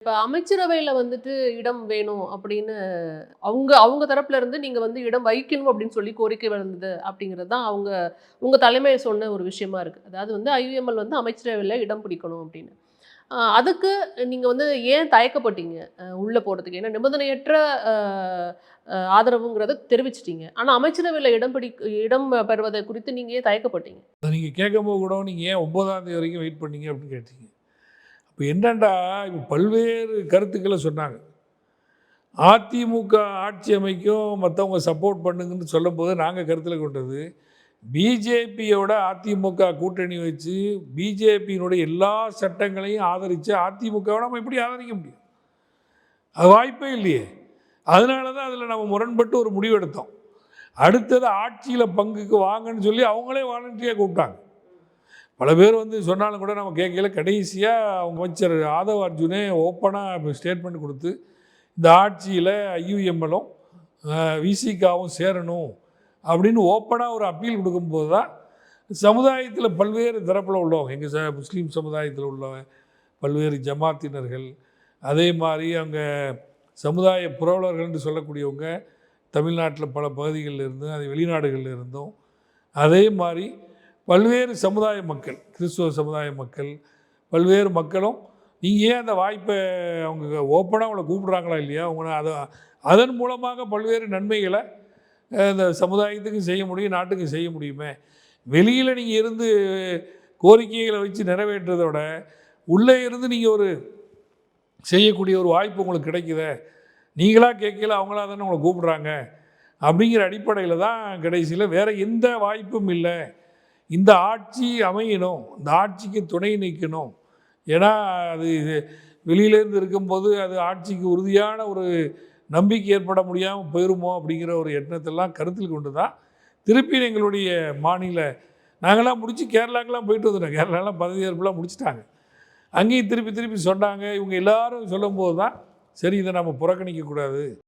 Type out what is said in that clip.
இப்ப அமைச்சரவையில வந்துட்டு இடம் வேணும் அப்படின்னு அவங்க அவங்க தரப்புல இருந்து நீங்க வந்து இடம் வைக்கணும் அப்படின்னு சொல்லி கோரிக்கை வந்தது அப்படிங்கிறது தான் உங்க தலைமை சொன்ன ஒரு விஷயமா இருக்கு. அதாவது வந்து ஐயுஎம்எல் வந்து அமைச்சரவையில இடம் பிடிக்கணும் அப்படின்னு. அதுக்கு நீங்க வந்து ஏன் தயக்கப்பட்டீங்க? உள்ள போறதுக்கு. ஏன்னா நிபந்தனையற்ற அ அ ஆதரவுங்கிறத தெரிவிச்சுட்டீங்க. ஆனா அமைச்சரவையில இடம் பெறுவதை குறித்து நீங்க ஏன் தயக்கப்பட்டீங்க? நீங்க கேட்கும்போது கூட நீங்க ஏன் 9ஆம் தேதி வரைக்கும் வெயிட் பண்ணீங்க அப்படின்னு கேட்டீங்க. அப்ப என்னன்னா, இப்ப பல்வேறு கருத்துக்கள சொன்னாங்க. அதிமுக ஆட்சி அமைக்கும், மத்தவங்க சப்போர்ட் பண்ணுங்கன்னு சொல்லும்போது நாங்க கருத்துல கொண்டது, பிஜேபியோட அதிமுக கூட்டணி வச்சு, பிஜேபியினுடைய எல்லா சட்டங்களையும் ஆதரிச்சு அதிமுகவை நம்ம எப்படி ஆதரிக்க முடியும்? அது வாய்ப்பே இல்லையே. அதனால தான் அதில் நம்ம முரண்பட்டு ஒரு முடிவு எடுத்தோம். அடுத்தது ஆட்சியில் பங்குக்கு வாங்கன்னு சொல்லி அவங்களே வாலண்டியாக கூப்பிட்டாங்க. பல பேர் வந்து சொன்னாலும் கூட நம்ம கேட்கல. கடைசியாக அவங்க அமைச்சர் ஆதவ் அர்ஜுனே ஓப்பனாக ஸ்டேட்மெண்ட் கொடுத்து இந்த ஆட்சியில் ஐயுஎம்எலும் விசிகாவும் சேரணும் அப்படின்னு ஓப்பனாக ஒரு அப்பீல் கொடுக்கும்போது தான் சமுதாயத்தில் பல்வேறு தரப்பில் உள்ளவங்க, எங்கள் முஸ்லீம் சமுதாயத்தில் உள்ளவங்க, பல்வேறு ஜமாத்தினர்கள், அதே மாதிரி அங்கே சமுதாய புரவலர்கள்னு சொல்லக்கூடியவங்க தமிழ்நாட்டில் பல பகுதிகளில் இருந்தும் அது வெளிநாடுகளில் இருந்தும், அதே மாதிரி பல்வேறு சமுதாய மக்கள், கிறிஸ்துவ சமுதாய மக்கள், பல்வேறு மக்களும் நீங்கள் ஏன் அந்த வாய்ப்பை அவங்க ஓப்பனாக அவங்கள கூப்பிட்றாங்களா இல்லையா, அவங்க அதன் மூலமாக பல்வேறு நன்மைகளை இந்த சமுதாயத்துக்கும் செய்ய முடியும், நாட்டுக்கும் செய்ய முடியுமே. வெளியில் நீங்கள் இருந்து கோரிக்கைகளை வச்சு நிறைவேற்றதோட உள்ளே இருந்து நீங்கள் ஒரு செய்யக்கூடிய ஒரு வாய்ப்பு உங்களுக்கு கிடைக்குதே. நீங்களாக கேட்கல, அவங்களா தானே உங்களை கூப்பிட்றாங்க அப்படிங்கிற அடிப்படையில் தான் கடைசியில் வேறு எந்த வாய்ப்பும் இல்லை. இந்த ஆட்சி அமையணும், இந்த ஆட்சிக்கு துணை நிற்கணும். ஏன்னா அது வெளியிலேருந்து இருக்கும்போது அது ஆட்சிக்கு உறுதியான ஒரு நம்பிக்கை ஏற்பட முடியாமல் போயிருமோ அப்படிங்கிற ஒரு எண்ணத்தெல்லாம் கருத்தில் கொண்டு தான் திருப்பி எங்களுடைய மாநில நாங்களாம் முடித்து கேரளாக்கெலாம் போயிட்டு வந்துட்டோம். கேரளாலாம் பதவியேற்புலாம் முடிச்சுட்டாங்க. அங்கேயும் திருப்பி திருப்பி சொன்னாங்க. இவங்க எல்லாரும் சொல்லும்போது தான் சரி, இதை நம்ம புறக்கணிக்கக்கூடாது.